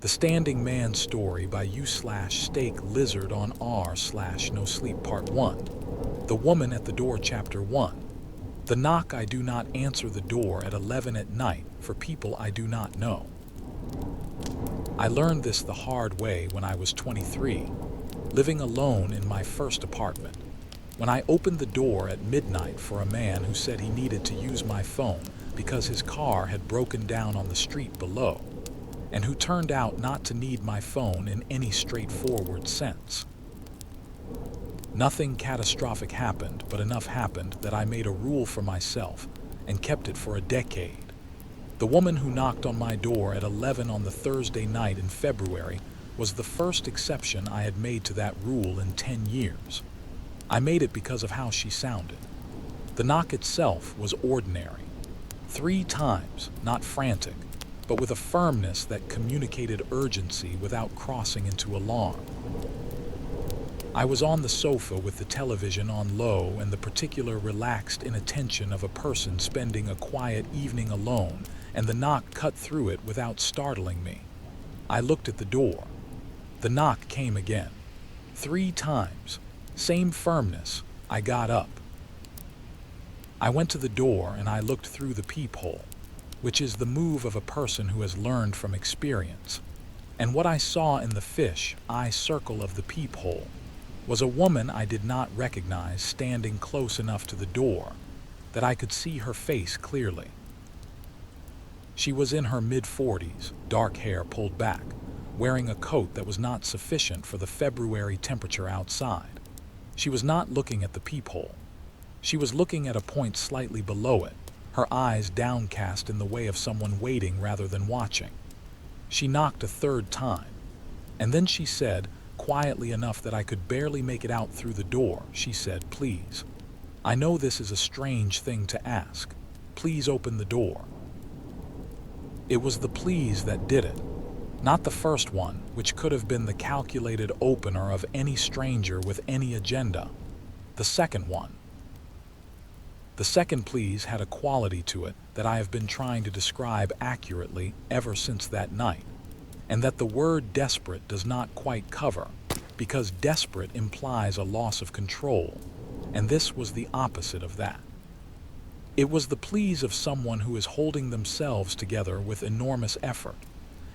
The Standing Man Story by u/steak lizard on r/no sleep part 1. The Woman at the Door chapter 1. The knock. I do not answer the door at 11 at night for people I do not know. I learned this the hard way when I was 23, living alone in my first apartment. When I opened the door at midnight for a man who said he needed to use my phone because his car had broken down on the street below, and who turned out not to need my phone in any straightforward sense. Nothing catastrophic happened, but enough happened that I made a rule for myself and kept it for a decade. The woman who knocked on my door at 11 on the Thursday night in February was the first exception I had made to that rule in 10 years. I made it because of how she sounded. The knock itself was ordinary. 3 times, not frantic, but with a firmness that communicated urgency without crossing into alarm. I was on the sofa with the television on low and the particular relaxed inattention of a person spending a quiet evening alone, and the knock cut through it without startling me. I looked at the door. The knock came again. 3 times. Same firmness. I got up. I went to the door and I looked through the peephole, which is the move of a person who has learned from experience. And what I saw in the fish eye circle of the peephole was a woman I did not recognize standing close enough to the door that I could see her face clearly. She was in her mid-40s, dark hair pulled back, wearing a coat that was not sufficient for the February temperature outside. She was not looking at the peephole. She was looking at a point slightly below it, her eyes downcast in the way of someone waiting rather than watching. She knocked a 3rd time, and then she said, quietly enough that I could barely make it out through the door, she said, "Please. I know this is a strange thing to ask. Please open the door." It was the please that did it, not the first one, which could have been the calculated opener of any stranger with any agenda. The second one. The second please had a quality to it that I have been trying to describe accurately ever since that night, and that the word desperate does not quite cover, because desperate implies a loss of control, and this was the opposite of that. It was the please of someone who is holding themselves together with enormous effort,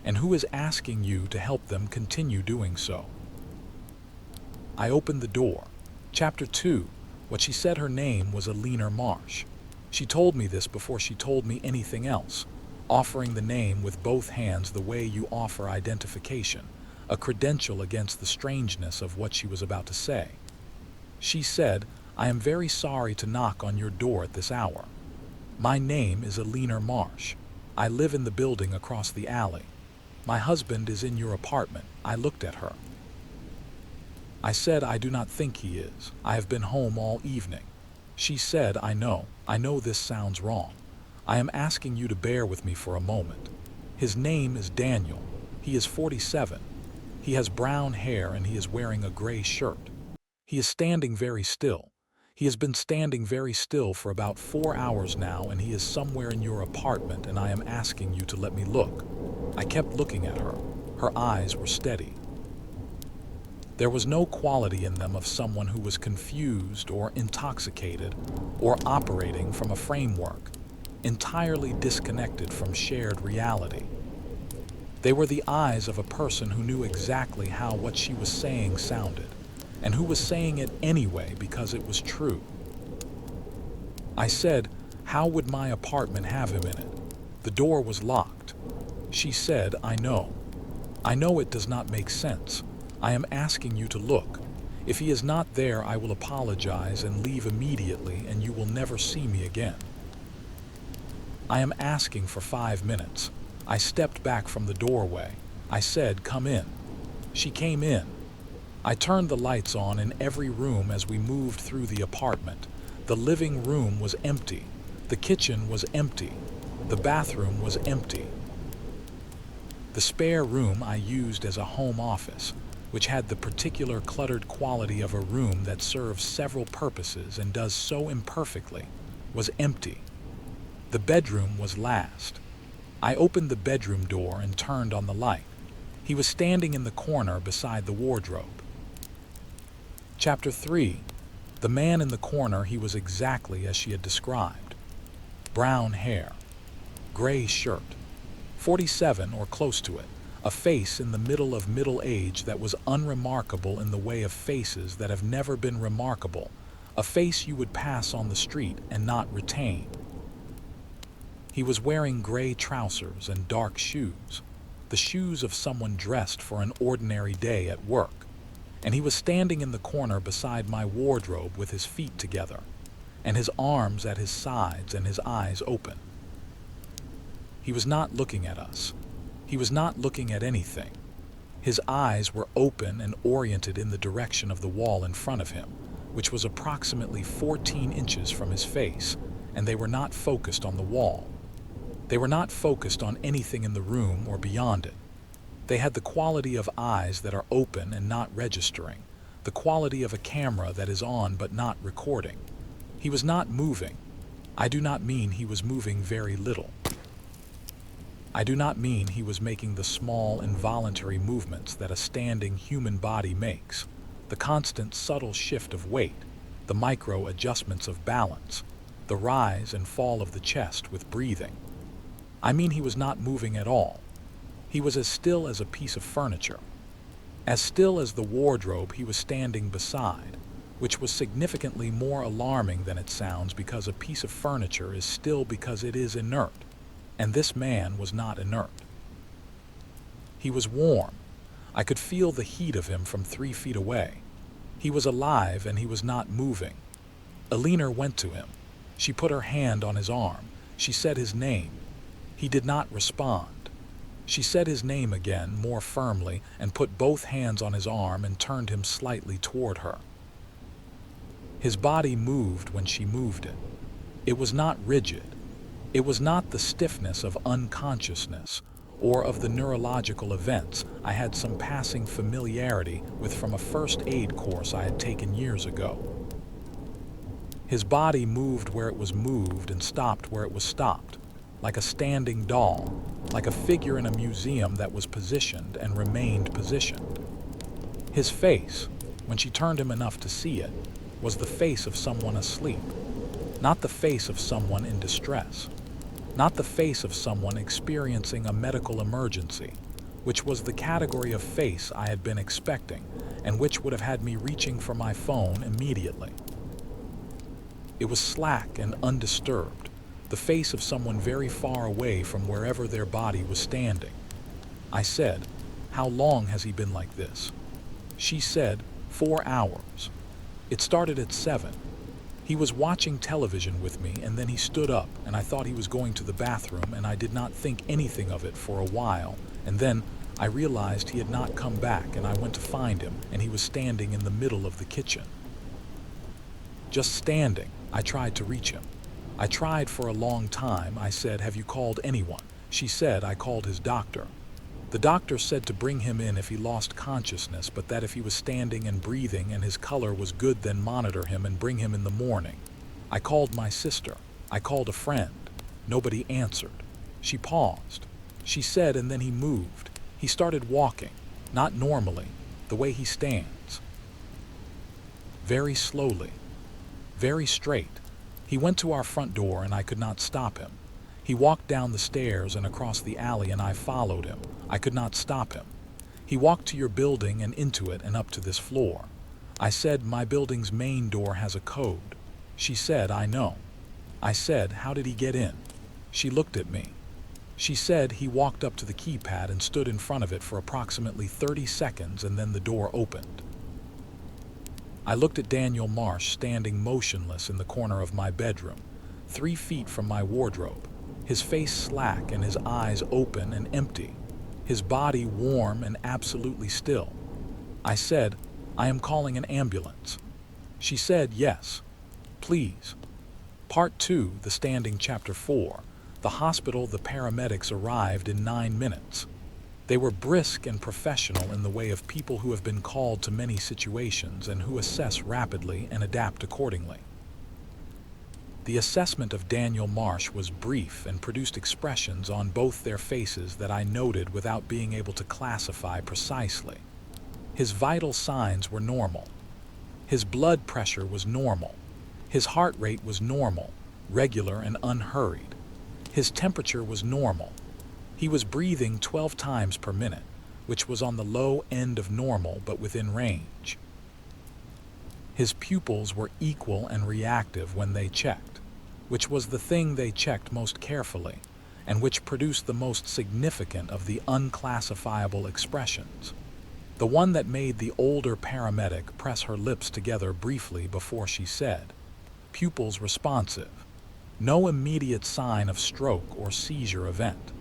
and who is asking you to help them continue doing so. I opened the door. Chapter 2. What she said her name was Alina Marsh. She told me this before she told me anything else, offering the name with both hands the way you offer identification, a credential against the strangeness of what she was about to say. She said, "I am very sorry to knock on your door at this hour. My name is Alina Marsh. I live in the building across the alley. My husband is in your apartment." I looked at her. I said, "I do not think he is. I have been home all evening." She said, I know this sounds wrong. I am asking you to bear with me for a moment. His name is Daniel. He is 47. He has brown hair and he is wearing a gray shirt. He is standing very still. He has been standing very still for about 4 hours now, and he is somewhere in your apartment, and I am asking you to let me look." I kept looking at her. Her eyes were steady. There was no quality in them of someone who was confused or intoxicated or operating from a framework, entirely disconnected from shared reality. They were the eyes of a person who knew exactly how what she was saying sounded, and who was saying it anyway because it was true. I said, "How would my apartment have him in it? The door was locked." She said, I know it does not make sense. I am asking you to look. If he is not there, I will apologize and leave immediately, and you will never see me again." I am asking for 5 minutes. I stepped back from the doorway. I said, "Come in." She came in. I turned the lights on in every room as we moved through the apartment. The living room was empty. The kitchen was empty. The bathroom was empty. The spare room I used as a home office, which had the particular cluttered quality of a room that serves several purposes and does so imperfectly, was empty. The bedroom was last. I opened the bedroom door and turned on the light. He was standing in the corner beside the wardrobe. Chapter 3. The man in the corner, he was exactly as she had described. Brown hair, gray shirt, 47 or close to it, a face in the middle of middle age that was unremarkable in the way of faces that have never been remarkable, a face you would pass on the street and not retain. He was wearing gray trousers and dark shoes, the shoes of someone dressed for an ordinary day at work, and he was standing in the corner beside my wardrobe with his feet together, and his arms at his sides and his eyes open. He was not looking at us. He was not looking at anything. His eyes were open and oriented in the direction of the wall in front of him, which was approximately 14 inches from his face, and they were not focused on the wall. They were not focused on anything in the room or beyond it. They had the quality of eyes that are open and not registering, the quality of a camera that is on but not recording. He was not moving. I do not mean he was moving very little. I do not mean he was making the small involuntary movements that a standing human body makes, the constant subtle shift of weight, the micro adjustments of balance, the rise and fall of the chest with breathing. I mean he was not moving at all. He was as still as a piece of furniture, as still as the wardrobe he was standing beside, which was significantly more alarming than it sounds because a piece of furniture is still because it is inert, and this man was not inert. He was warm. I could feel the heat of him from 3 feet away. He was alive and he was not moving. Alina went to him. She put her hand on his arm. She said his name. He did not respond. She said his name again, more firmly, and put both hands on his arm and turned him slightly toward her. His body moved when she moved it. It was not rigid. It was not the stiffness of unconsciousness or of the neurological events I had some passing familiarity with from a first aid course I had taken years ago. His body moved where it was moved and stopped where it was stopped, like a standing doll, like a figure in a museum that was positioned and remained positioned. His face, when she turned him enough to see it, was the face of someone asleep, not the face of someone in distress, not the face of someone experiencing a medical emergency, which was the category of face I had been expecting and which would have had me reaching for my phone immediately. It was slack and undisturbed, the face of someone very far away from wherever their body was standing. I said, "How long has he been like this?" She said, 4 hours. It started at 7. He was watching television with me and then he stood up and I thought he was going to the bathroom and I did not think anything of it for a while, and then I realized he had not come back and I went to find him and he was standing in the middle of the kitchen. Just standing. I tried to reach him. I tried for a long time. I said, "Have you called anyone?" She said, "I called his doctor. The doctor said to bring him in if he lost consciousness, but that if he was standing and breathing and his color was good, then monitor him and bring him in the morning. I called my sister. I called a friend. Nobody answered." She paused. She said, "And then he moved. He started walking, not normally, the way he stands. Very slowly, very straight. He went to our front door and I could not stop him. He walked down the stairs and across the alley and I followed him. I could not stop him. He walked to your building and into it and up to this floor. I said, "My building's main door has a code." She said, "I know." I said, "How did he get in?" She looked at me. She said he walked up to the keypad and stood in front of it for approximately 30 seconds and then the door opened. I looked at Daniel Marsh standing motionless in the corner of my bedroom, 3 feet from my wardrobe, his face slack and his eyes open and empty, his body warm and absolutely still. I said, "I am calling an ambulance." She said, "Yes, please." Part 2, the standing chapter 4. The hospital, the paramedics arrived in 9 minutes. They were brisk and professional in the way of people who have been called to many situations and who assess rapidly and adapt accordingly. The assessment of Daniel Marsh was brief and produced expressions on both their faces that I noted without being able to classify precisely. His vital signs were normal. His blood pressure was normal. His heart rate was normal, regular and unhurried. His temperature was normal. He was breathing 12 times per minute, which was on the low end of normal but within range. His pupils were equal and reactive when they checked, which was the thing they checked most carefully, and which produced the most significant of the unclassifiable expressions. The one that made the older paramedic press her lips together briefly before she said, "Pupils responsive. No immediate sign of stroke or seizure event."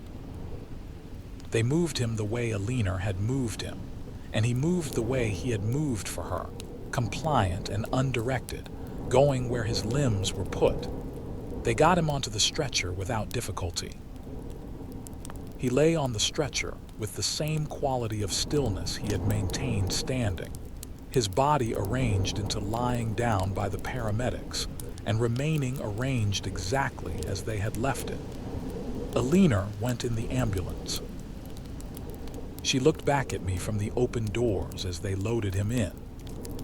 They moved him the way Alina had moved him, and he moved the way he had moved for her, compliant and undirected, going where his limbs were put. They got him onto the stretcher without difficulty. He lay on the stretcher with the same quality of stillness he had maintained standing, his body arranged into lying down by the paramedics and remaining arranged exactly as they had left it. Alina went in the ambulance. She looked back at me from the open doors as they loaded him in,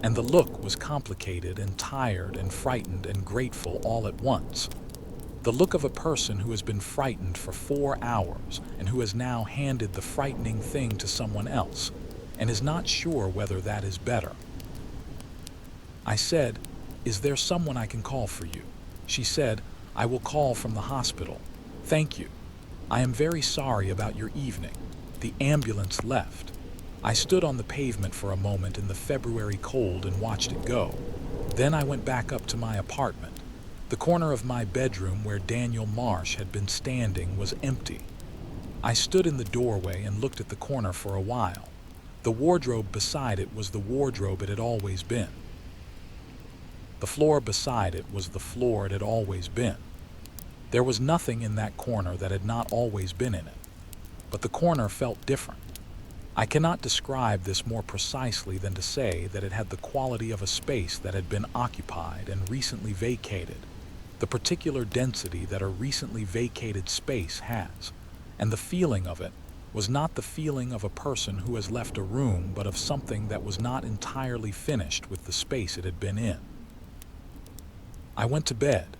and the look was complicated and tired and frightened and grateful all at once. The look of a person who has been frightened for 4 hours and who has now handed the frightening thing to someone else and is not sure whether that is better. I said, "Is there someone I can call for you?" She said, "I will call from the hospital. Thank you. I am very sorry about your evening." The ambulance left. I stood on the pavement for a moment in the February cold and watched it go. Then I went back up to my apartment. The corner of my bedroom where Daniel Marsh had been standing was empty. I stood in the doorway and looked at the corner for a while. The wardrobe beside it was the wardrobe it had always been. The floor beside it was the floor it had always been. There was nothing in that corner that had not always been in it. But the corner felt different. I cannot describe this more precisely than to say that it had the quality of a space that had been occupied and recently vacated, the particular density that a recently vacated space has, and the feeling of it was not the feeling of a person who has left a room, but of something that was not entirely finished with the space it had been in. I went to bed.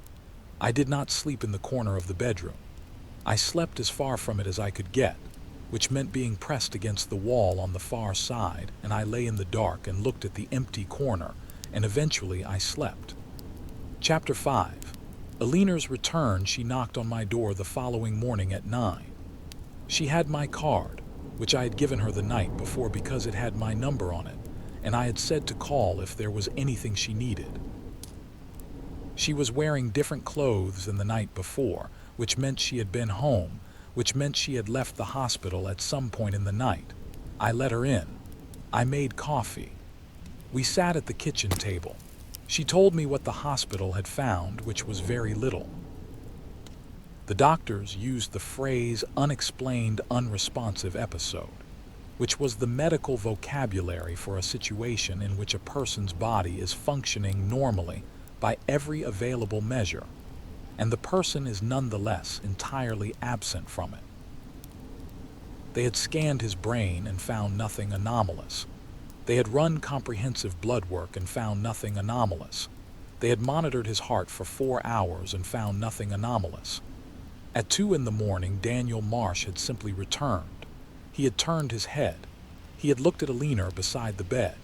I did not sleep in the corner of the bedroom. I slept as far from it as I could get, which meant being pressed against the wall on the far side, and I lay in the dark and looked at the empty corner, and eventually I slept. Chapter 5. Alina's return. She knocked on my door the following morning at 9. She had my card, which I had given her the night before because it had my number on it, and I had said to call if there was anything she needed. She was wearing different clothes than the night before, which meant she had been home, which meant she had left the hospital at some point in the night. I let her in. I made coffee. We sat at the kitchen table. She told me what the hospital had found, which was very little. The doctors used the phrase unexplained unresponsive episode, which was the medical vocabulary for a situation in which a person's body is functioning normally by every available measure, and the person is nonetheless entirely absent from it. They had scanned his brain and found nothing anomalous. They had run comprehensive blood work and found nothing anomalous. They had monitored his heart for 4 hours and found nothing anomalous. At 2 in the morning, Daniel Marsh had simply returned. He had turned his head. He had looked at Alina beside the bed.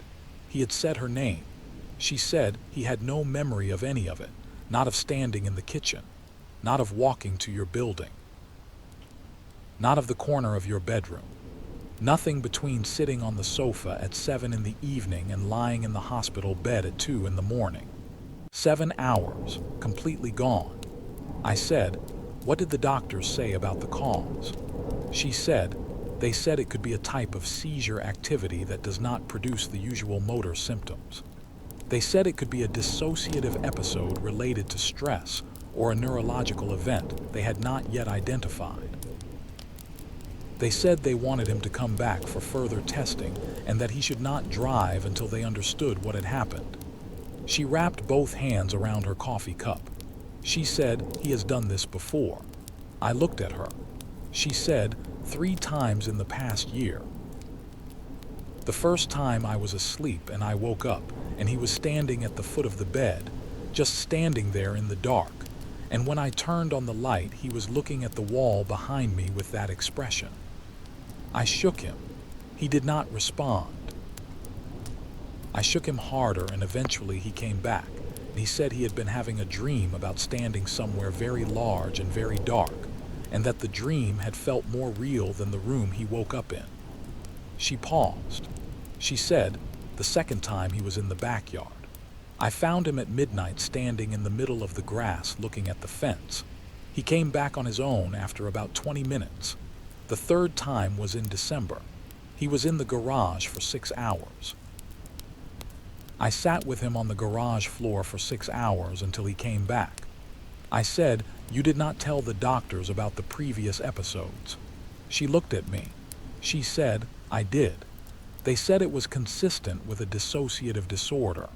He had said her name. She said he had no memory of any of it. Not of standing in the kitchen, not of walking to your building, not of the corner of your bedroom, nothing between sitting on the sofa at 7 in the evening and lying in the hospital bed at 2 in the morning. 7 hours, completely gone. I said, "What did the doctors say about the cause?" She said, "They said it could be a type of seizure activity that does not produce the usual motor symptoms. They said it could be a dissociative episode related to stress or a neurological event they had not yet identified. They said they wanted him to come back for further testing and that he should not drive until they understood what had happened." She wrapped both hands around her coffee cup. She said, "He has done this before." I looked at her. She said, "3 times in the past year." The first time I was asleep and I woke up and he was standing at the foot of the bed, just standing there in the dark. And when I turned on the light, he was looking at the wall behind me with that expression. I shook him. He did not respond. I shook him harder and eventually he came back. He said he had been having a dream about standing somewhere very large and very dark, and that the dream had felt more real than the room he woke up in. She paused. She said, "The second time he was in the backyard. I found him at midnight standing in the middle of the grass looking at the fence. He came back on his own after about 20 minutes. The third time was in December. He was in the garage for 6 hours. I sat with him on the garage floor for 6 hours until he came back. I said, 'You did not tell the doctors about the previous episodes.' She looked at me. She said, 'I did. They said it was consistent with a dissociative disorder.'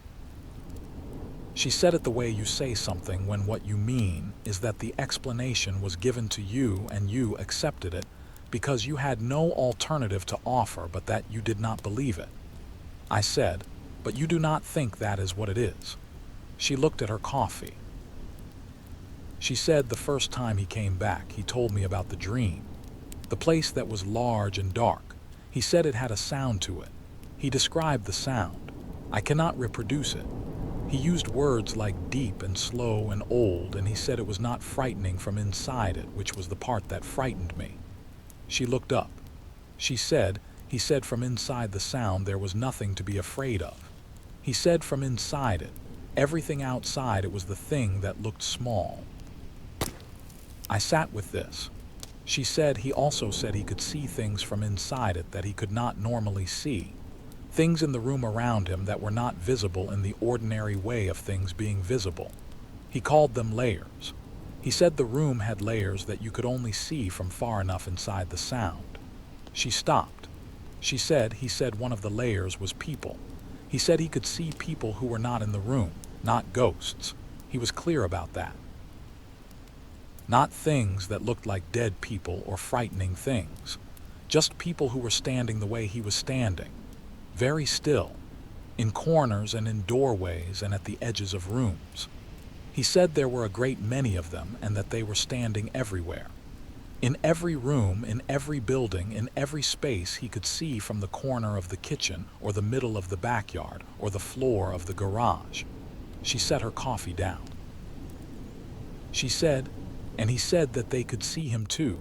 She said it the way you say something when what you mean is that the explanation was given to you and you accepted it because you had no alternative to offer but that you did not believe it. I said, 'But you do not think that is what it is.' She looked at her coffee. She said the first time he came back, he told me about the dream. The place that was large and dark. He said it had a sound to it. He described the sound. I cannot reproduce it. He used words like deep and slow and old, and he said it was not frightening from inside it, which was the part that frightened me. She looked up. She said, he said from inside the sound there was nothing to be afraid of. He said from inside it, everything outside it was the thing that looked small. I sat with this. She said he also said he could see things from inside it that he could not normally see. Things in the room around him that were not visible in the ordinary way of things being visible. He called them layers. He said the room had layers that you could only see from far enough inside the sound. She stopped. She said he said one of the layers was people. He said he could see people who were not in the room, not ghosts. He was clear about that. Not things that looked like dead people or frightening things. Just people who were standing the way he was standing. Very still, in corners and in doorways and at the edges of rooms. He said there were a great many of them and that they were standing everywhere. In every room, in every building, in every space he could see from the corner of the kitchen or the middle of the backyard or the floor of the garage. She set her coffee down. She said, and he said that they could see him too.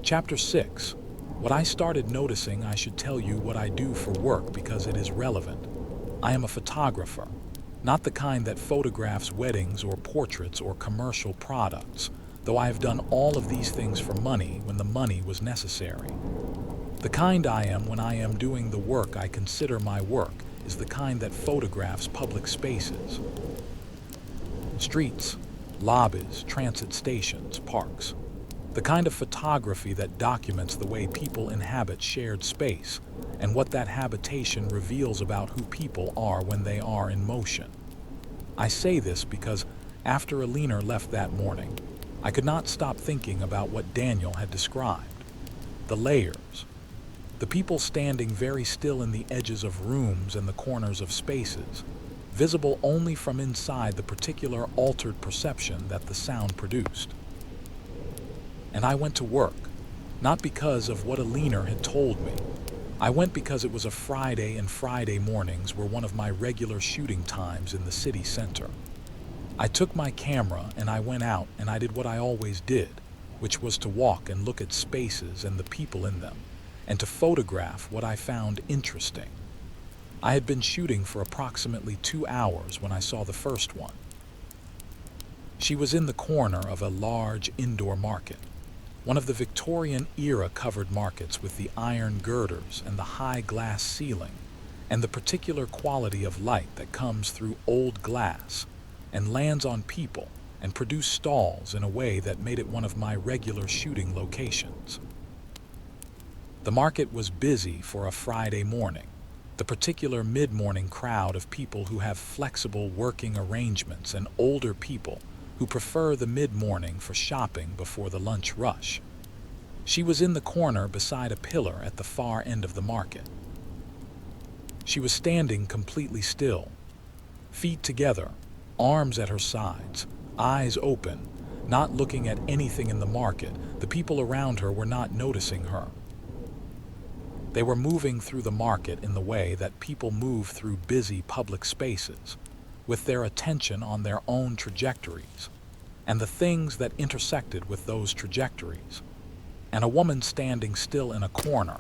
Chapter 6. What I started noticing, I should tell you what I do for work because it is relevant. I am a photographer, not the kind that photographs weddings or portraits or commercial products, though I have done all of these things for money when the money was necessary. The kind I am when I am doing the work I consider my work is the kind that photographs public spaces. Streets, lobbies, transit stations, parks. The kind of photography that documents the way people inhabit shared space and what that habitation reveals about who people are when they are in motion. I say this because after Alina left that morning, I could not stop thinking about what Daniel had described. The layers. The people standing very still in the edges of rooms and the corners of spaces, visible only from inside the particular altered perception that the sound produced. And I went to work, not because of what Alina had told me. I went because it was a Friday, and Friday mornings were one of my regular shooting times in the city center. I took my camera and I went out and I did what I always did, which was to walk and look at spaces and the people in them, and to photograph what I found interesting. I had been shooting for approximately 2 hours when I saw the first one. She was in the corner of a large indoor market, one of the Victorian-era covered markets with the iron girders and the high glass ceiling, and the particular quality of light that comes through old glass and lands on people and produced stalls in a way that made it one of my regular shooting locations. The market was busy for a Friday morning, the particular mid-morning crowd of people who have flexible working arrangements and older people who prefer the mid-morning for shopping before the lunch rush. She was in the corner beside a pillar at the far end of the market. She was standing completely still, feet together, arms at her sides, eyes open, not looking at anything in the market. The people around her were not noticing her. They were moving through the market in the way that people move through busy public spaces, with their attention on their own trajectories and the things that intersected with those trajectories. And a woman standing still in a corner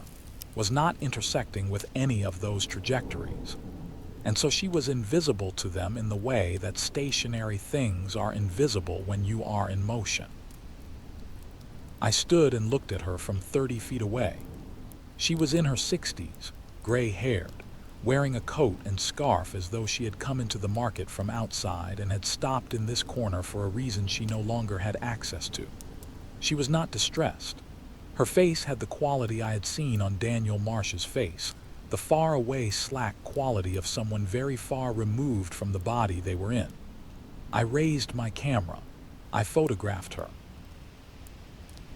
was not intersecting with any of those trajectories. And so she was invisible to them in the way that stationary things are invisible when you are in motion. I stood and looked at her from 30 feet away. She was in her 60s, gray-haired, wearing a coat and scarf as though she had come into the market from outside and had stopped in this corner for a reason she no longer had access to. She was not distressed. Her face had the quality I had seen on Daniel Marsh's face, the far-away, slack quality of someone very far removed from the body they were in. I raised my camera. I photographed her.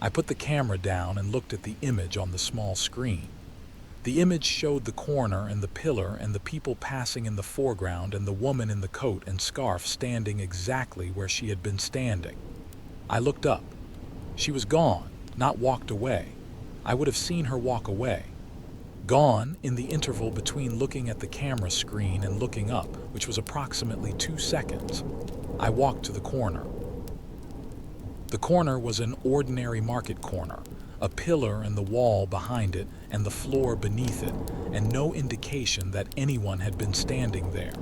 I put the camera down and looked at the image on the small screen. The image showed the corner and the pillar and the people passing in the foreground and the woman in the coat and scarf standing exactly where she had been standing. I looked up. She was gone, not walked away. I would have seen her walk away. Gone in the interval between looking at the camera screen and looking up, which was approximately 2 seconds. I walked to the corner. The corner was an ordinary market corner, a pillar and the wall behind it and the floor beneath it, and no indication that anyone had been standing there.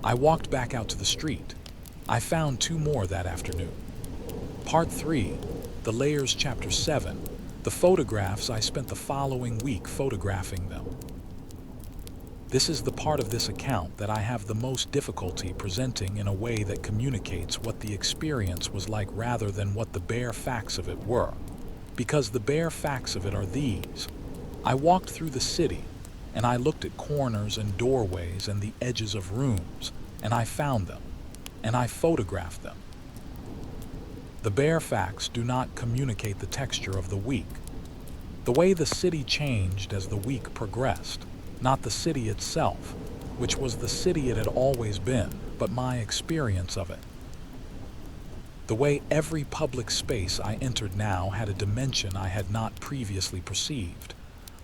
I walked back out to the street. I found 2 more that afternoon. Part 3, The Layers, Chapter 7, the photographs. I spent the following week photographing them. This is the part of this account that I have the most difficulty presenting in a way that communicates what the experience was like rather than what the bare facts of it were. Because the bare facts of it are these. I walked through the city, and I looked at corners and doorways and the edges of rooms, and I found them, and I photographed them. The bare facts do not communicate the texture of the week. The way the city changed as the week progressed, not the city itself, which was the city it had always been, but my experience of it. The way every public space I entered now had a dimension I had not previously perceived,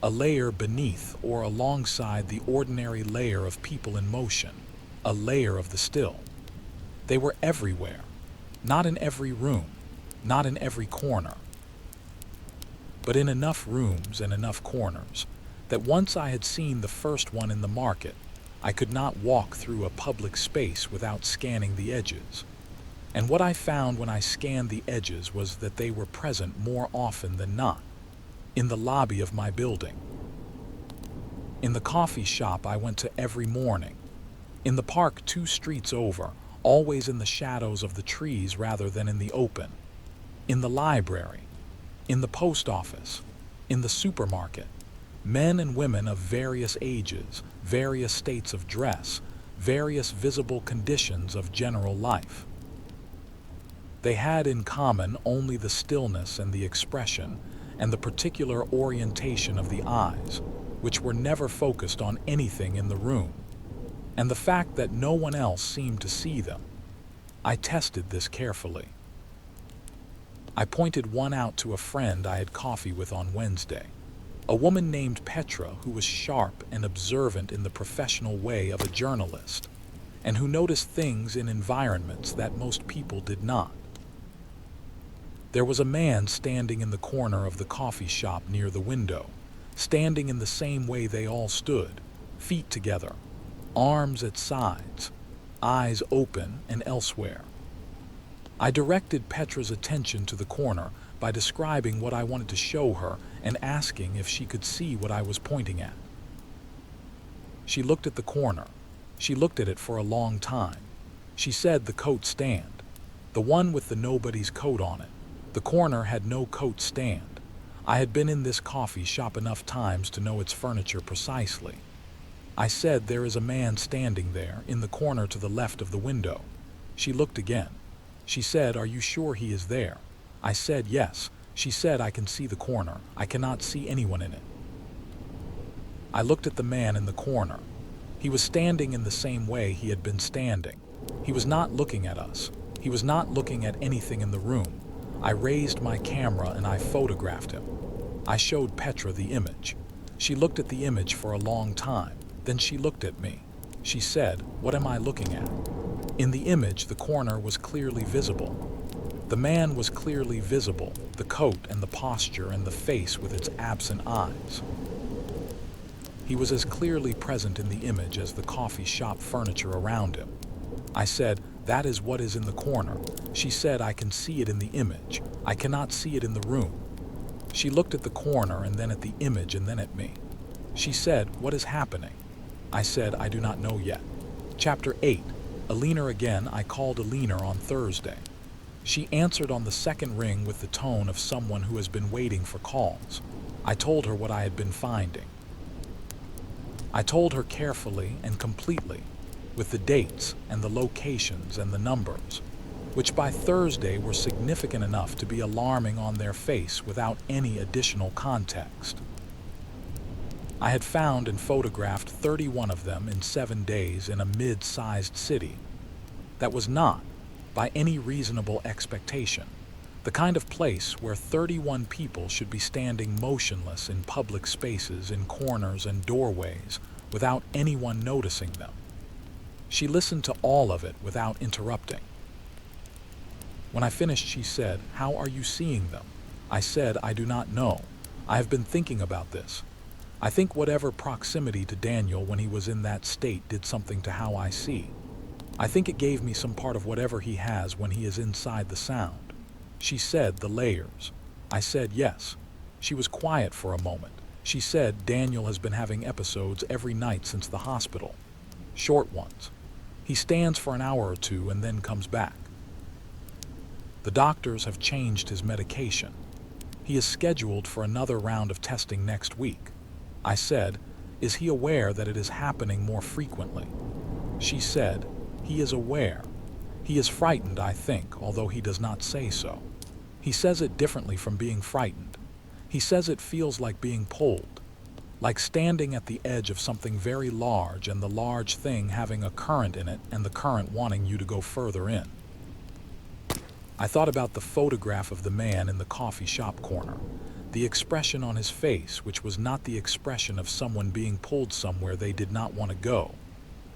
a layer beneath or alongside the ordinary layer of people in motion, a layer of the still. They were everywhere, not in every room, not in every corner, but in enough rooms and enough corners that once I had seen the first one in the market, I could not walk through a public space without scanning the edges. And what I found when I scanned the edges was that they were present more often than not. In the lobby of my building. In the coffee shop I went to every morning. In the park 2 streets over, always in the shadows of the trees rather than in the open. In the library. In the post office. In the supermarket. Men and women of various ages, various states of dress, various visible conditions of general life. They had in common only the stillness and the expression and the particular orientation of the eyes, which were never focused on anything in the room, and the fact that no one else seemed to see them. I tested this carefully. I pointed one out to a friend I had coffee with on Wednesday, a woman named Petra who was sharp and observant in the professional way of a journalist, and who noticed things in environments that most people did not. There was a man standing in the corner of the coffee shop near the window, standing in the same way they all stood, feet together, arms at sides, eyes open and elsewhere. I directed Petra's attention to the corner by describing what I wanted to show her and asking if she could see what I was pointing at. She looked at the corner. She looked at it for a long time. She said the coat stand, the one with the nobody's coat on it. The corner had no coat stand. I had been in this coffee shop enough times to know its furniture precisely. I said there is a man standing there in the corner to the left of the window. She looked again. She said, "Are you sure he is there?" I said, "Yes." She said, "I can see the corner. I cannot see anyone in it." I looked at the man in the corner. He was standing in the same way he had been standing. He was not looking at us. He was not looking at anything in the room. I raised my camera and I photographed him. I showed Petra the image. She looked at the image for a long time. Then she looked at me. She said, "What am I looking at?" In the image, the corner was clearly visible. The man was clearly visible, the coat and the posture and the face with its absent eyes. He was as clearly present in the image as the coffee shop furniture around him. I said, "That is what is in the corner." She said, "I can see it in the image. I cannot see it in the room." She looked at the corner and then at the image and then at me. She said, "What is happening?" I said, "I do not know yet." Chapter 8. Alina again. I called Alina on Thursday. She answered on the second ring with the tone of someone who has been waiting for calls. I told her what I had been finding. I told her carefully and completely, with the dates and the locations and the numbers, which by Thursday were significant enough to be alarming on their face without any additional context. I had found and photographed 31 of them in 7 days in a mid-sized city. That was not, by any reasonable expectation, the kind of place where 31 people should be standing motionless in public spaces, in corners and doorways, without anyone noticing them. She listened to all of it without interrupting. When I finished, she said, "How are you seeing them?" I said, "I do not know. I have been thinking about this. I think whatever proximity to Daniel when he was in that state did something to how I see. I think it gave me some part of whatever he has when he is inside the sound." She said, "The layers." I said, "Yes." She was quiet for a moment. She said, "Daniel has been having episodes every night since the hospital. Short ones. He stands for an hour or two and then comes back. The doctors have changed his medication. He is scheduled for another round of testing next week." I said, "Is he aware that it is happening more frequently?" She said, "He is aware. He is frightened, I think, although he does not say so. He says it differently from being frightened. He says it feels like being pulled, like standing at the edge of something very large and the large thing having a current in it and the current wanting you to go further in." I thought about the photograph of the man in the coffee shop corner, the expression on his face, which was not the expression of someone being pulled somewhere they did not want to go,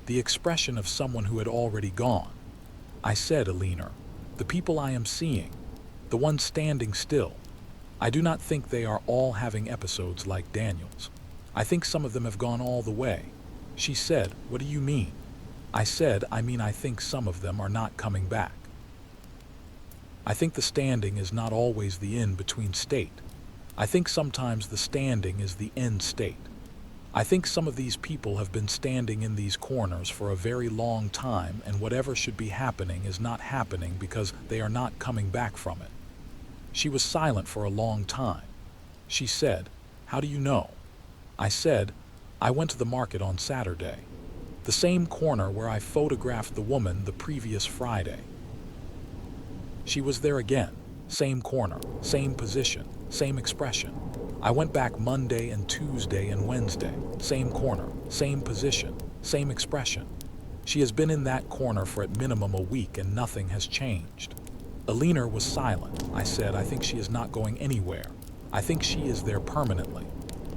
the expression of someone who had already gone. I said, "Alina, the people I am seeing, the ones standing still, I do not think they are all having episodes like Daniel's. I think some of them have gone all the way." She said, "What do you mean?" I said, "I mean I think some of them are not coming back. I think the standing is not always the in-between state. I think sometimes the standing is the end state. I think some of these people have been standing in these corners for a very long time, and whatever should be happening is not happening because they are not coming back from it." She was silent for a long time. She said, "How do you know?" I said, "I went to the market on Saturday, the same corner where I photographed the woman the previous Friday. She was there again, same corner, same position, same expression. I went back Monday and Tuesday and Wednesday, same corner, same position, same expression. She has been in that corner for at minimum a week and nothing has changed." Alina was silent. I said, "I think she is not going anywhere. I think she is there permanently."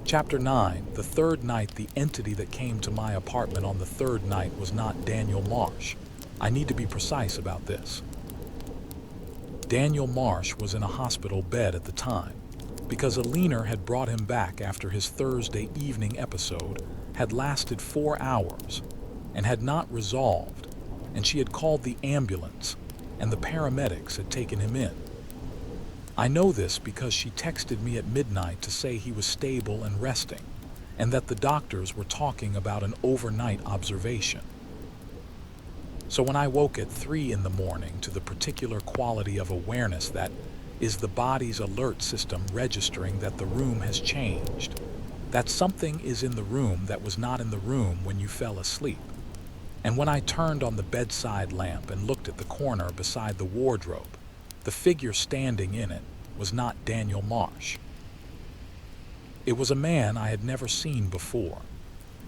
Chapter 9. The third night. The entity that came to my apartment on the third night was not Daniel Marsh. I need to be precise about this. Daniel Marsh was in a hospital bed at the time, because Alina had brought him back after his Thursday evening episode had lasted 4 hours and had not resolved, and she had called the ambulance and the paramedics had taken him in. I know this because she texted me at midnight to say he was stable and resting, and that the doctors were talking about an overnight observation. So when I woke at 3 in the morning to the particular quality of awareness that is the body's alert system registering that the room has changed, that something is in the room that was not in the room when you fell asleep. And when I turned on the bedside lamp and looked at the corner beside the wardrobe, the figure standing in it was not Daniel Marsh. It was a man I had never seen before.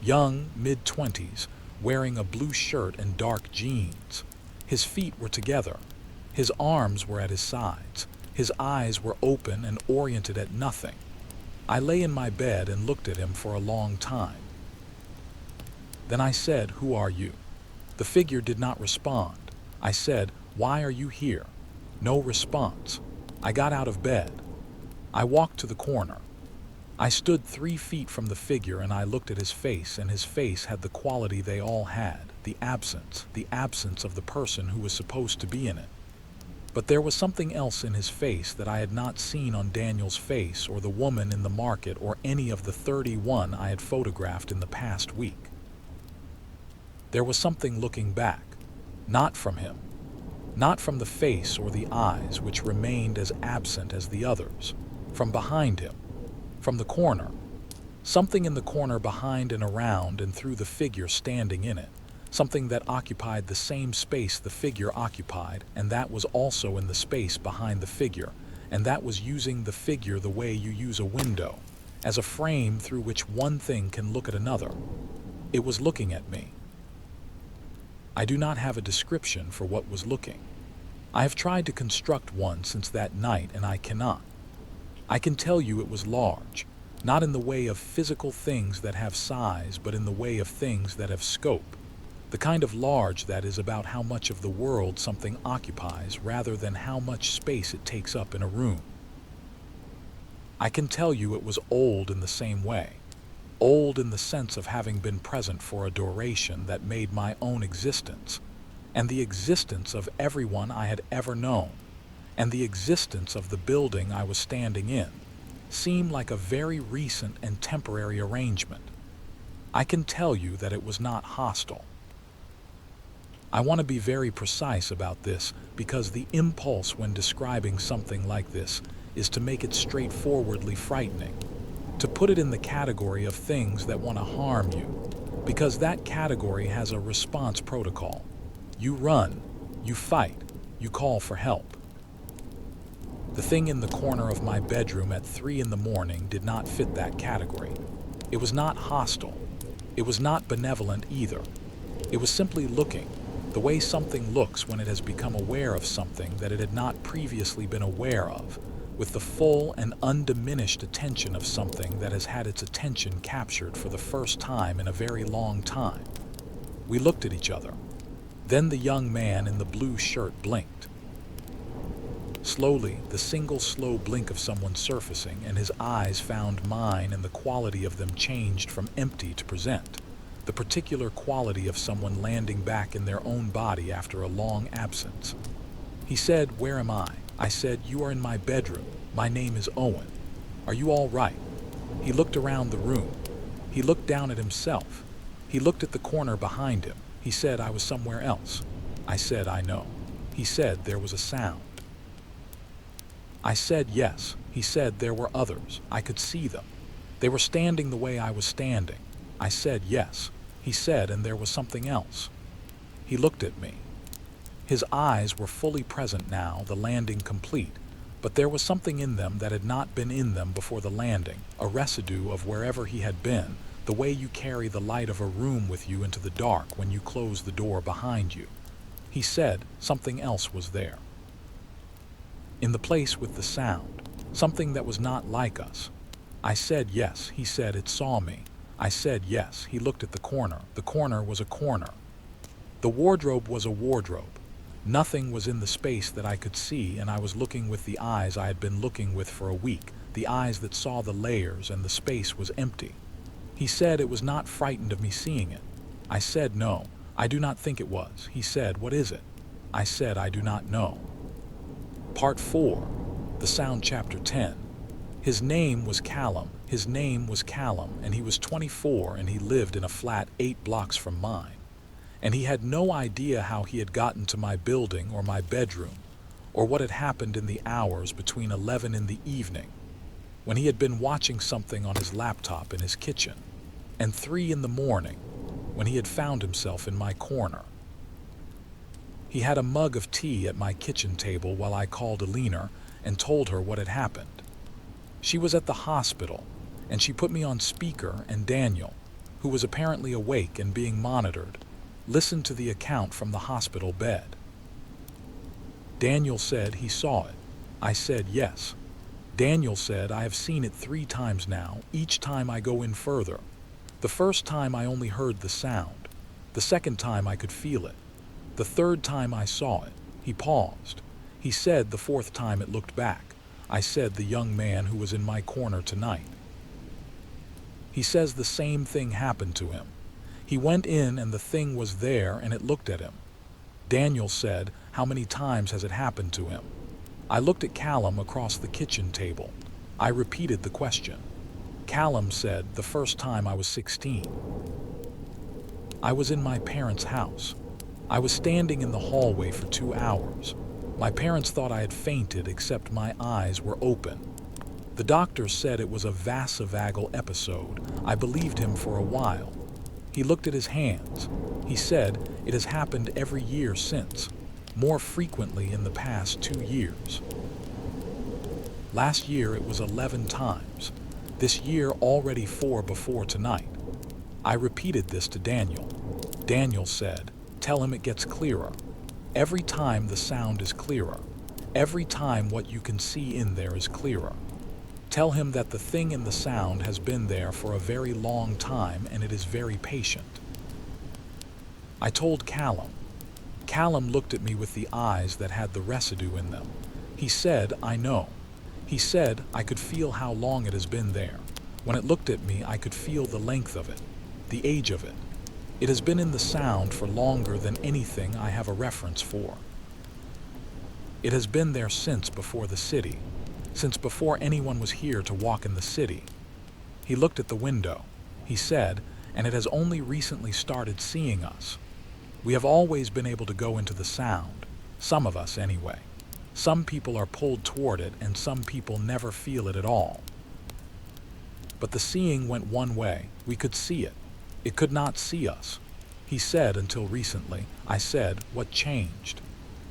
Young, mid-20s, wearing a blue shirt and dark jeans. His feet were together. His arms were at his sides. His eyes were open and oriented at nothing. I lay in my bed and looked at him for a long time. Then I said, "Who are you?" The figure did not respond. I said, "Why are you here?" No response. I got out of bed. I walked to the corner. I stood 3 feet from the figure and I looked at his face, and his face had the quality they all had, the absence of the person who was supposed to be in it. But there was something else in his face that I had not seen on Daniel's face or the woman in the market or any of the 31 I had photographed in the past week. There was something looking back, not from him, not from the face or the eyes, which remained as absent as the others, from behind him, from the corner, something in the corner behind and around and through the figure standing in it, something that occupied the same space the figure occupied, and that was also in the space behind the figure, and that was using the figure the way you use a window, as a frame through which one thing can look at another. It was looking at me. I do not have a description for what was looking. I have tried to construct one since that night, and I cannot. I can tell you it was large, not in the way of physical things that have size, but in the way of things that have scope. The kind of large that is about how much of the world something occupies rather than how much space it takes up in a room. I can tell you it was old in the same way. Old in the sense of having been present for a duration that made my own existence, and the existence of everyone I had ever known, and the existence of the building I was standing in, seem like a very recent and temporary arrangement. I can tell you that it was not hostile. I want to be very precise about this because the impulse when describing something like this is to make it straightforwardly frightening, to put it in the category of things that want to harm you, because that category has a response protocol. You run, you fight, you call for help. The thing in the corner of my bedroom at 3 in the morning did not fit that category. It was not hostile. It was not benevolent either. It was simply looking, the way something looks when it has become aware of something that it had not previously been aware of, with the full and undiminished attention of something that has had its attention captured for the first time in a very long time. We looked at each other. Then the young man in the blue shirt blinked. Slowly, the single slow blink of someone surfacing, and his eyes found mine, and the quality of them changed from empty to present. The particular quality of someone landing back in their own body after a long absence. He said, "Where am I?" I said, "You are in my bedroom. My name is Owen. Are you all right?" He looked around the room. He looked down at himself. He looked at the corner behind him. He said, "I was somewhere else." I said, "I know." He said, "There was a sound." I said, "Yes." He said, "There were others. I could see them. They were standing the way I was standing." I said, "Yes." He said, "And there was something else." He looked at me. His eyes were fully present now, the landing complete, but there was something in them that had not been in them before the landing, a residue of wherever he had been, the way you carry the light of a room with you into the dark when you close the door behind you. He said, "Something else was there. In the place with the sound, something that was not like us." I said, "Yes." He said, "It saw me." I said, "Yes." He looked at the corner. The corner was a corner. The wardrobe was a wardrobe. Nothing was in the space that I could see, and I was looking with the eyes I had been looking with for a week, the eyes that saw the layers, and the space was empty. He said it was not frightened of me seeing it. I said, "No, I do not think it was." He said, "What is it?" I said, "I do not know." Part 4, The Sound, Chapter 10. His name was Callum. His name was Callum, and he was 24, and he lived in a flat 8 blocks from mine. And he had no idea how he had gotten to my building or my bedroom, or what had happened in the hours between 11 in the evening, when he had been watching something on his laptop in his kitchen, and 3 in the morning, when he had found himself in my corner. He had a mug of tea at my kitchen table while I called Alina and told her what had happened. She was at the hospital, and she put me on speaker, and Daniel, who was apparently awake and being monitored, listened to the account from the hospital bed. Daniel said he saw it. I said yes. Daniel said, I have seen it 3 times now, each time I go in further. The first time I only heard the sound. The second time I could feel it. The third time I saw it. He paused. He said the fourth time it looked back. I said the young man who was in my corner tonight. He says the same thing happened to him. He went in and the thing was there and it looked at him. Daniel said, how many times has it happened to him? I looked at Callum across the kitchen table. I repeated the question. Callum said, the first time I was 16. I was in my parents' house. I was standing in the hallway for 2 hours. My parents thought I had fainted, except my eyes were open. The doctor said it was a vasovagal episode. I believed him for a while. He looked at his hands. He said it has happened every year since, more frequently in the past 2 years. Last year it was 11 times. This year already 4 before tonight. I repeated this to Daniel. Daniel said, tell him it gets clearer. Every time the sound is clearer. Every time what you can see in there is clearer. Tell him that the thing in the sound has been there for a very long time and it is very patient. I told Callum. Callum looked at me with the eyes that had the residue in them. He said, I know. He said, I could feel how long it has been there. When it looked at me, I could feel the length of it, the age of it. It has been in the sound for longer than anything I have a reference for. It has been there since before the city, since before anyone was here to walk in the city. He looked at the window. He said, and it has only recently started seeing us. We have always been able to go into the sound, some of us anyway. Some people are pulled toward it and some people never feel it at all. But the seeing went one way. We could see it. It could not see us. He said, until recently. I said, what changed?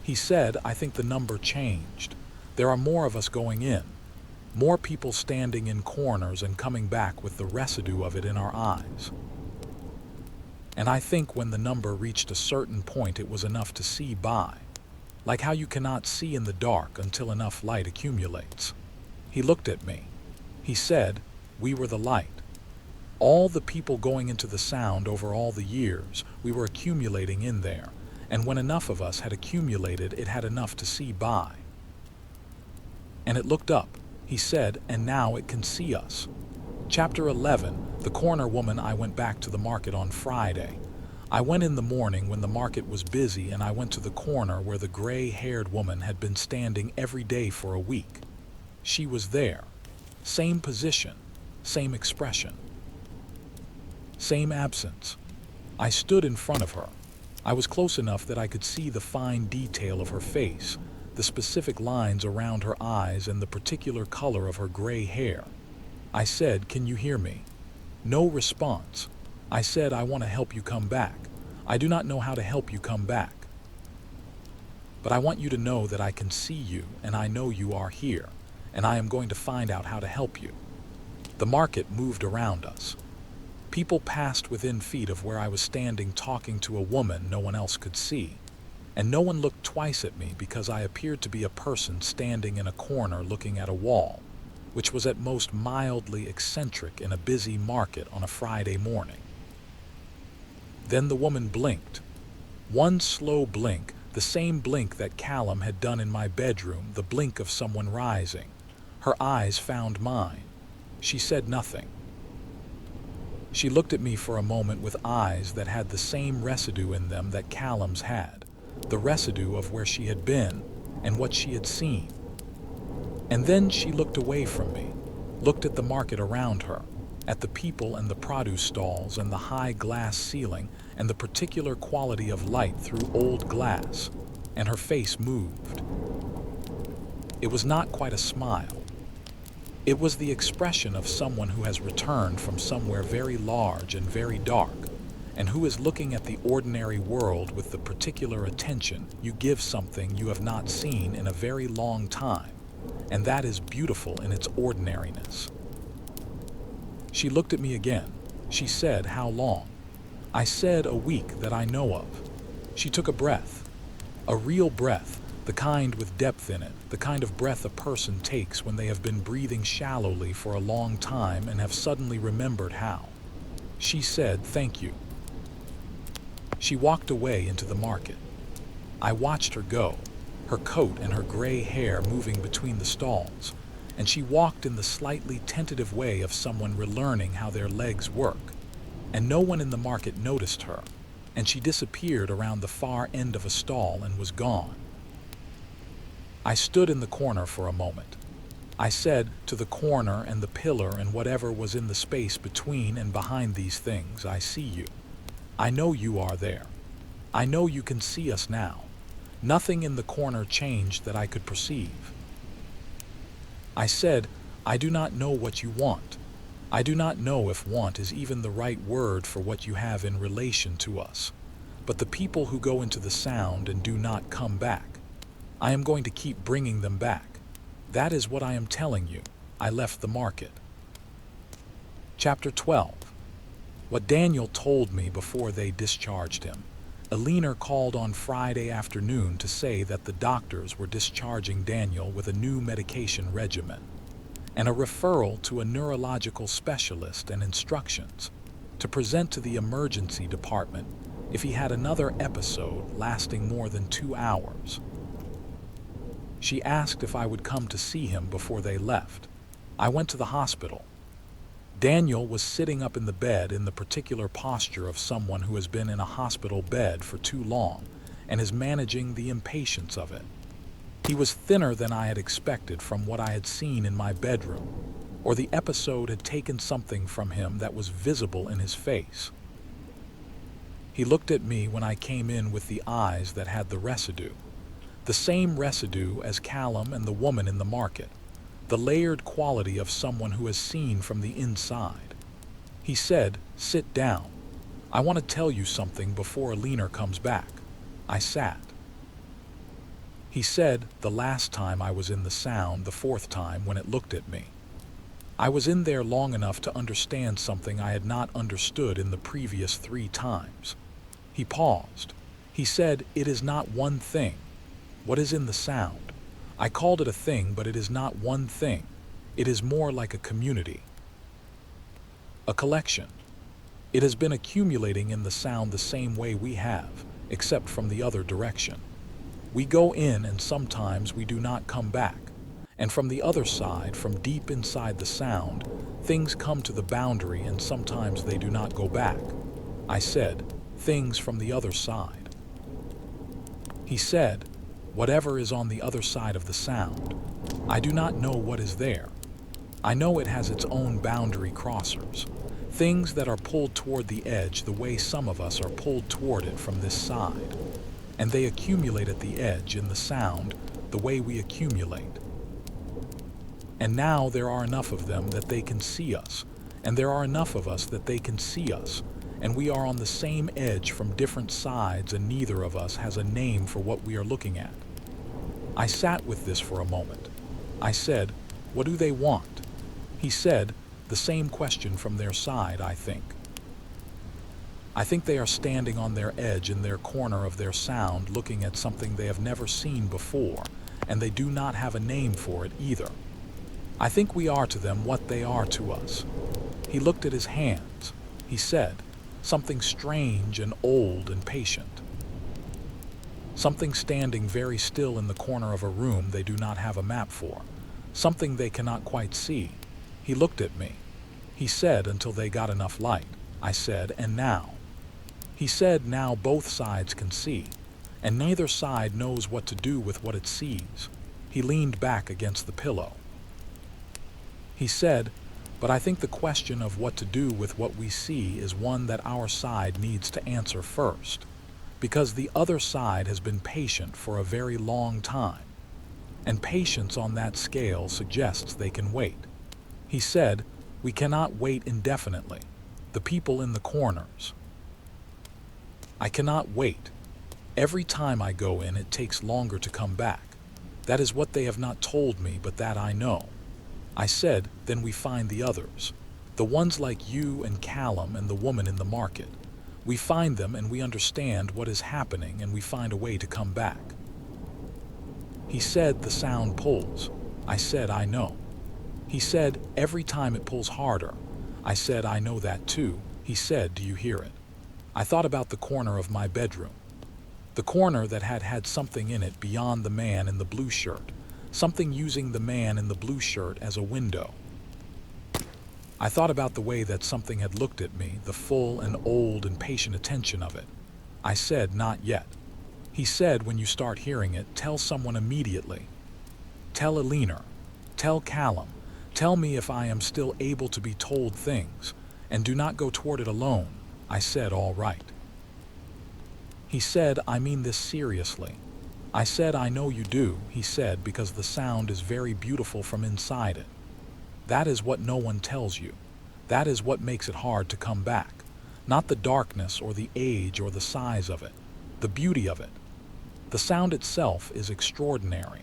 He said, I think the number changed. There are more of us going in. More people standing in corners and coming back with the residue of it in our eyes. And I think when the number reached a certain point, it was enough to see by. Like how you cannot see in the dark until enough light accumulates. He looked at me. He said, we were the light. All the people going into the sound over all the years, we were accumulating in there. And when enough of us had accumulated, it had enough to see by. And it looked up. He said, and now it can see us. Chapter 11, the corner woman. I went back to the market on Friday. I went in the morning when the market was busy, and I went to the corner where the gray-haired woman had been standing every day for a week. She was there. Same position, same expression, same absence. I stood in front of her. I was close enough that I could see the fine detail of her face, the specific lines around her eyes, and the particular color of her gray hair. I said, can you hear me? No response. I said, I want to help you come back. I do not know how to help you come back. But I want you to know that I can see you, and I know you are here, and I am going to find out how to help you. The market moved around us. People passed within feet of where I was standing talking to a woman no one else could see. And no one looked twice at me because I appeared to be a person standing in a corner looking at a wall, which was at most mildly eccentric in a busy market on a Friday morning. Then the woman blinked. One slow blink, the same blink that Callum had done in my bedroom, the blink of someone rising. Her eyes found mine. She said nothing. She looked at me for a moment with eyes that had the same residue in them that Callum's had, the residue of where she had been and what she had seen. And then she looked away from me, looked at the market around her, at the people and the produce stalls and the high glass ceiling and the particular quality of light through old glass, and her face moved. It was not quite a smile. It was the expression of someone who has returned from somewhere very large and very dark, and who is looking at the ordinary world with the particular attention you give something you have not seen in a very long time, and that is beautiful in its ordinariness. She looked at me again. She said, "How long?" I said, "A week that I know of." She took a breath. A real breath, the kind with depth in it, the kind of breath a person takes when they have been breathing shallowly for a long time and have suddenly remembered how. She said, "Thank you." She walked away into the market. I watched her go, her coat and her gray hair moving between the stalls, and she walked in the slightly tentative way of someone relearning how their legs work. And no one in the market noticed her, and she disappeared around the far end of a stall and was gone. I stood in the corner for a moment. I said, to the corner and the pillar and whatever was in the space between and behind these things, "I see you. I know you are there. I know you can see us now." Nothing in the corner changed that I could perceive. I said, "I do not know what you want. I do not know if want is even the right word for what you have in relation to us. But the people who go into the sound and do not come back, I am going to keep bringing them back. That is what I am telling you." I left the market. Chapter 12. What Daniel told me before they discharged him. A leaner called on Friday afternoon to say that the doctors were discharging Daniel with a new medication regimen and a referral to a neurological specialist and instructions to present to the emergency department if he had another episode lasting more than 2 hours. She asked if I would come to see him before they left. I went to the hospital. Daniel was sitting up in the bed in the particular posture of someone who has been in a hospital bed for too long and is managing the impatience of it. He was thinner than I had expected from what I had seen in my bedroom, or the episode had taken something from him that was visible in his face. He looked at me when I came in with the eyes that had the residue as Callum and the woman in the market, the layered quality of someone who has seen from the inside. He said, "Sit down. I want to tell you something before a leaner comes back." I sat. He said, "The last time I was in the sound, the 4th time when it looked at me, I was in there long enough to understand something I had not understood in the previous 3 times. He paused. He said, "It is not one thing. What is in the sound? I called it a thing, but it is not one thing. It is more like a community. A collection. It has been accumulating in the sound the same way we have, except from the other direction. We go in and sometimes we do not come back. And from the other side, from deep inside the sound, things come to the boundary and sometimes they do not go back." I said, "Things from the other side." He said, "Whatever is on the other side of the sound. I do not know what is there. I know it has its own boundary crossers, things that are pulled toward the edge the way some of us are pulled toward it from this side. And they accumulate at the edge in the sound the way we accumulate. And now there are enough of them that they can see us, and there are enough of us that they can see us, and we are on the same edge from different sides, and neither of us has a name for what we are looking at." I sat with this for a moment. I said, "What do they want?" He said, "The same question from their side, I think. I think they are standing on their edge in their corner of their sound looking at something they have never seen before, and they do not have a name for it either. I think we are to them what they are to us." He looked at his hands. He said, "Something strange and old and patient. Something standing very still in the corner of a room they do not have a map for. Something they cannot quite see." He looked at me. He said, "Until they got enough light." I said, "And now?" He said, "Now both sides can see, and neither side knows what to do with what it sees." He leaned back against the pillow. He said, "But I think the question of what to do with what we see is one that our side needs to answer first, because the other side has been patient for a very long time, and patience on that scale suggests they can wait." He said, "We cannot wait indefinitely. The people in the corners." I cannot wait. Every time I go in, it takes longer to come back. That is what they have not told me, but that I know. I said, then we find the others. The ones like you and Callum and the woman in the market. We find them and we understand what is happening and we find a way to come back. He said, the sound pulls. I said, I know. He said, every time it pulls harder. I said, I know that too. He said, do you hear it? I thought about the corner of my bedroom. The corner that had had something in it beyond the man in the blue shirt. Something using the man in the blue shirt as a window. I thought about the way that something had looked at me, the full and old and patient attention of it. I said, not yet. He said, when you start hearing it, tell someone immediately. Tell Alina. Tell Callum. Tell me if I am still able to be told things, and do not go toward it alone. I said, all right. He said, I mean this seriously. I said, I know you do, he said, because the sound is very beautiful from inside it. That is what no one tells you. That is what makes it hard to come back. Not the darkness or the age or the size of it, the beauty of it. The sound itself is extraordinary.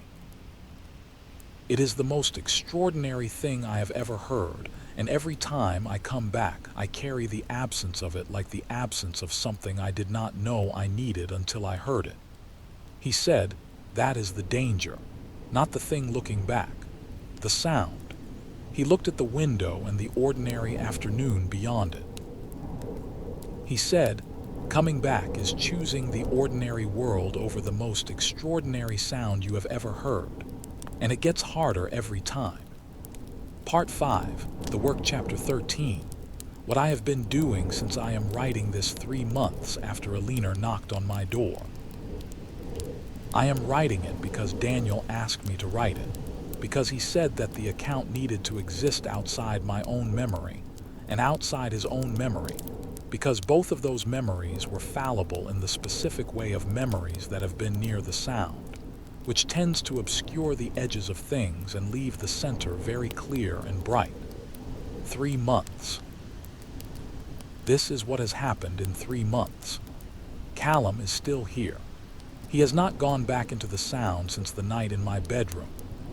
It is the most extraordinary thing I have ever heard, and every time I come back, I carry the absence of it like the absence of something I did not know I needed until I heard it. He said, that is the danger, not the thing looking back, the sound. He looked at the window and the ordinary afternoon beyond it. He said, coming back is choosing the ordinary world over the most extraordinary sound you have ever heard, and it gets harder every time. Part 5, the work chapter 13, what I have been doing since I am writing this 3 months after Alina knocked on my door. I am writing it because Daniel asked me to write it, because he said that the account needed to exist outside my own memory, and outside his own memory, because both of those memories were fallible in the specific way of memories that have been near the sound, which tends to obscure the edges of things and leave the center very clear and bright. 3 months. This is what has happened in 3 months. Callum is still here. He has not gone back into the sound since the night in my bedroom,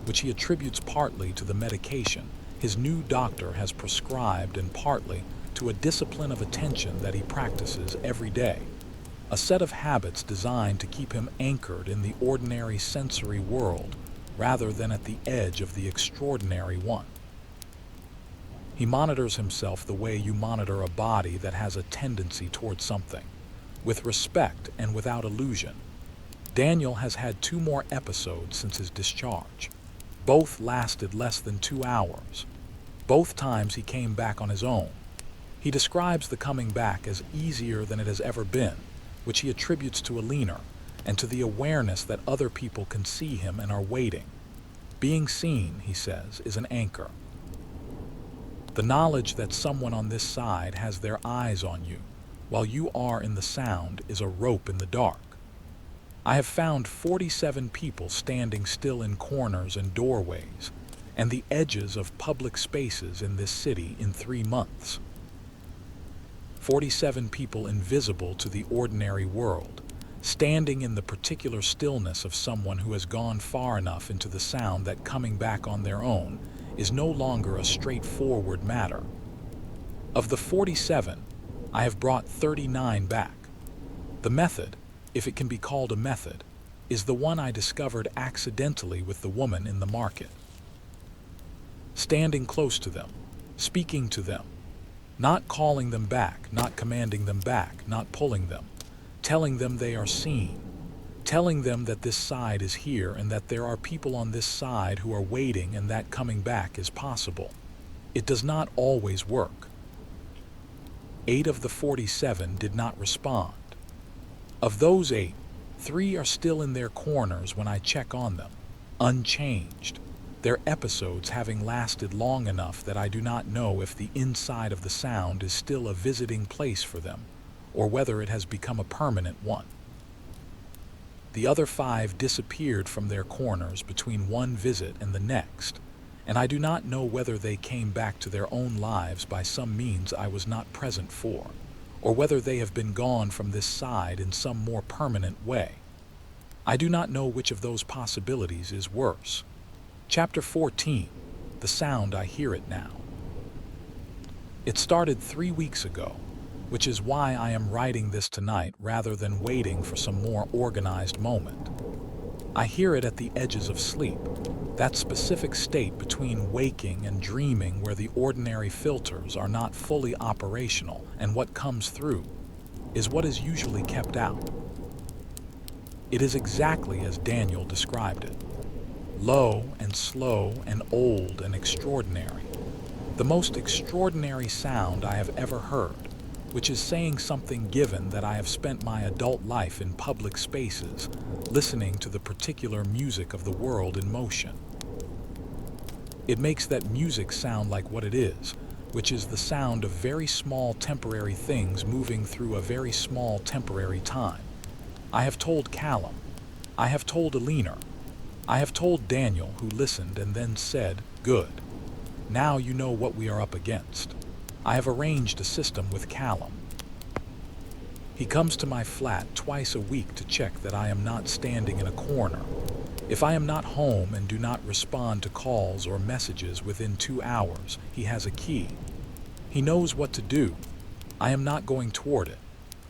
which he attributes partly to the medication his new doctor has prescribed and partly to a discipline of attention that he practices every day, a set of habits designed to keep him anchored in the ordinary sensory world rather than at the edge of the extraordinary one. He monitors himself the way you monitor a body that has a tendency towards something, with respect and without illusion. Daniel has had 2 more episodes since his discharge. Both lasted less than 2 hours. Both times he came back on his own. He describes the coming back as easier than it has ever been, which he attributes to Alina and to the awareness that other people can see him and are waiting. Being seen, he says, is an anchor. The knowledge that someone on this side has their eyes on you while you are in the sound is a rope in the dark. I have found 47 people standing still in corners and doorways and the edges of public spaces in this city in 3 months. 47 people invisible to the ordinary world, standing in the particular stillness of someone who has gone far enough into the sound that coming back on their own is no longer a straightforward matter. Of the 47, I have brought 39 back. The method, if it can be called a method, is the one I discovered accidentally with the woman in the market. Standing close to them, speaking to them, not calling them back, not commanding them back, not pulling them, telling them they are seen, telling them that this side is here and that there are people on this side who are waiting and that coming back is possible. It does not always work. 8 of the 47 did not respond. Of those 8, 3 are still in their corners when I check on them, unchanged, their episodes having lasted long enough that I do not know if the inside of the sound is still a visiting place for them, or whether it has become a permanent one. The other 5 disappeared from their corners between one visit and the next, and I do not know whether they came back to their own lives by some means I was not present for, or whether they have been gone from this side in some more permanent way. I do not know which of those possibilities is worse. Chapter 14. The Sound I Hear It Now. It started 3 weeks ago, which is why I am writing this tonight rather than waiting for some more organized moment. I hear it at the edges of sleep, that specific state between waking and dreaming where the ordinary filters are not fully operational and what comes through is what is usually kept out. It is exactly as Daniel described it. Low and slow and old and extraordinary. The most extraordinary sound I have ever heard, which is saying something given that I have spent my adult life in public spaces, listening to the particular music of the world in motion. It makes that music sound like what it is, which is the sound of very small temporary things moving through a very small temporary time. I have told Callum, I have told Alina, I have told Daniel, who listened and then said, "Good. Now you know what we are up against." I have arranged a system with Callum. He comes to my flat twice a week to check that I am not standing in a corner. If I am not home and do not respond to calls or messages within 2 hours, he has a key. He knows what to do. I am not going toward it.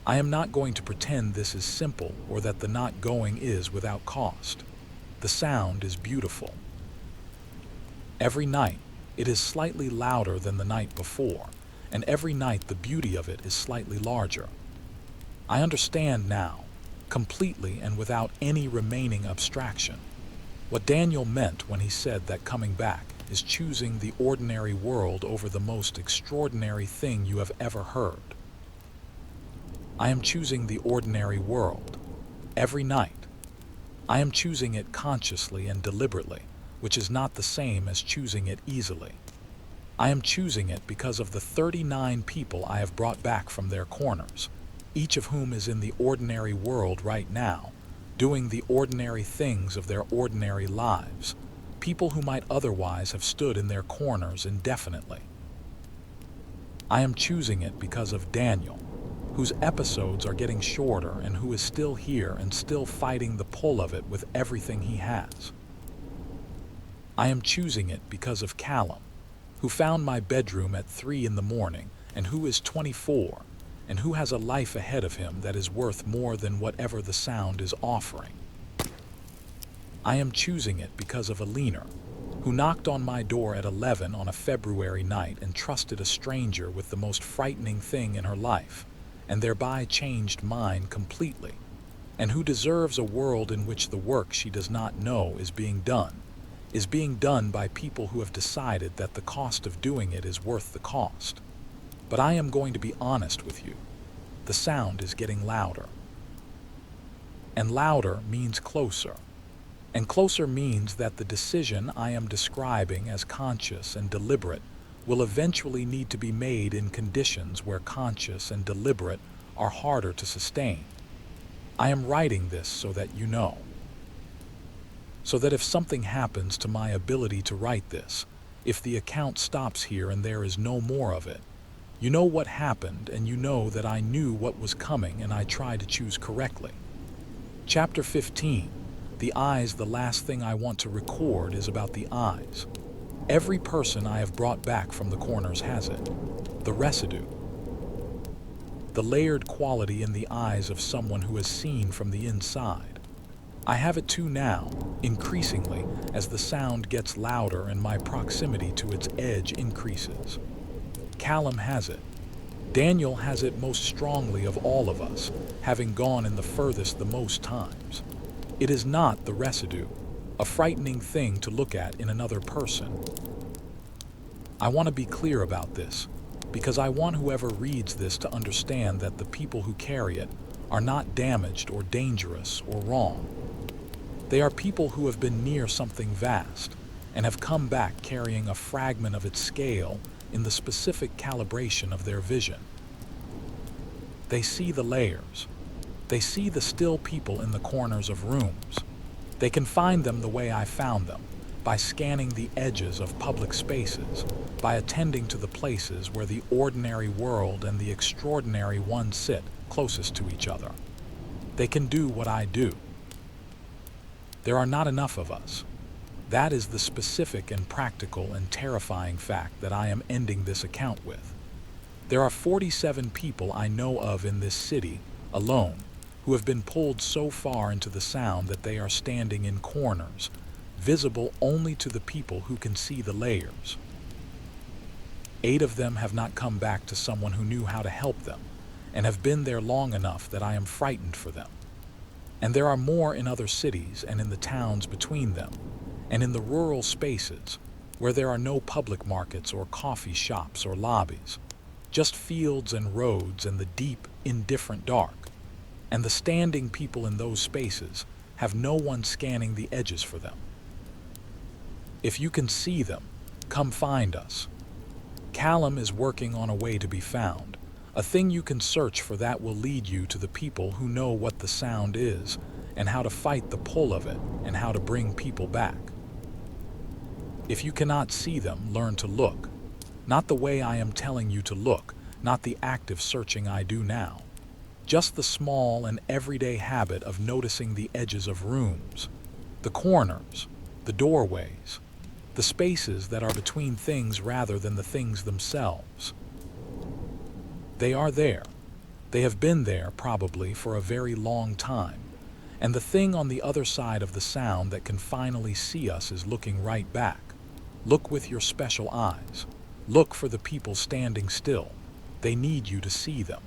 I am not going to pretend this is simple or that the not going is without cost. The sound is beautiful. Every night, it is slightly louder than the night before, and every night the beauty of it is slightly larger. I understand now, completely and without any remaining abstraction, what Daniel meant when he said that coming back is choosing the ordinary world over the most extraordinary thing you have ever heard. I am choosing the ordinary world, every night. I am choosing it consciously and deliberately, which is not the same as choosing it easily. I am choosing it because of the 39 people I have brought back from their corners, each of whom is in the ordinary world right now, doing the ordinary things of their ordinary lives, people who might otherwise have stood in their corners indefinitely. I am choosing it because of Daniel, whose episodes are getting shorter and who is still here and still fighting the pull of it with everything he has. I am choosing it because of Callum, who found my bedroom at 3 in the morning and who is 24 and who has a life ahead of him that is worth more than whatever the sound is offering. I am choosing it because of Alina, who knocked on my door at 11 on a February night and trusted a stranger with the most frightening thing in her life, and thereby changed mine completely, and who deserves a world in which the work she does not know is being done by people who have decided that the cost of doing it is worth the cost. But I am going to be honest with you. The sound is getting louder. And louder means closer. And closer means that the decision I am describing as conscious and deliberate will eventually need to be made in conditions where conscious and deliberate are harder to sustain. I am writing this so that you know. So that if something happens to my ability to write this, if the account stops here and there is no more of it, you know what happened and you know that I knew what was coming and I tried to choose correctly. Chapter 15. The eyes. The last thing I want to record is about the eyes. Every person I have brought back from the corners has it. The residue. The layered quality in the eyes of someone who has seen from the inside. I have it too now, increasingly, as the sound gets louder and my proximity to its edge increases. Callum has it. Daniel has it most strongly of all of us, having gone in the furthest the most times. It is not the residue, a frightening thing to look at in another person. I want to be clear about this, because I want whoever reads this to understand that the people who carry it are not damaged or dangerous or wrong. They are people who have been near something vast and have come back carrying a fragment of its scale in the specific calibration of their vision. They see the layers. They see the still people in the corners of rooms. They can find them the way I found them, by scanning the edges of public spaces, by attending to the places where the ordinary world and the extraordinary one sit closest to each other. They can do what I do. There are not enough of us. That is the specific and practical and terrifying fact that I am ending this account with. There are 47 people I know of in this city, alone, who have been pulled so far into the sound that they are standing in corners, visible only to the people who can see the layers. 8 of them have not come back to someone who knew how to help them, and have been there long enough that I am frightened for them. And there are more in other cities and in the towns between them, and in the rural spaces where there are no public markets or coffee shops or lobbies, just fields and roads and the deep, indifferent dark. And the standing people in those spaces have no one scanning the edges for them. If you can see them, come find us. Callum is working on a way to be found, a thing you can search for that will lead you to the people who know what the sound is and how to fight the pull of it and how to bring people back. If you cannot see them, learn to look. Not the way I am telling you to look, not the active searching I do now. Just the small and everyday habit of noticing the edges of rooms, the corners, the doorways, the spaces that are between things rather than the things themselves. They are there. They have been there probably for a very long time. And the thing on the other side of the sound that can finally see us is looking right back. Look with your special eyes. Look for the people standing still. They need you to see them.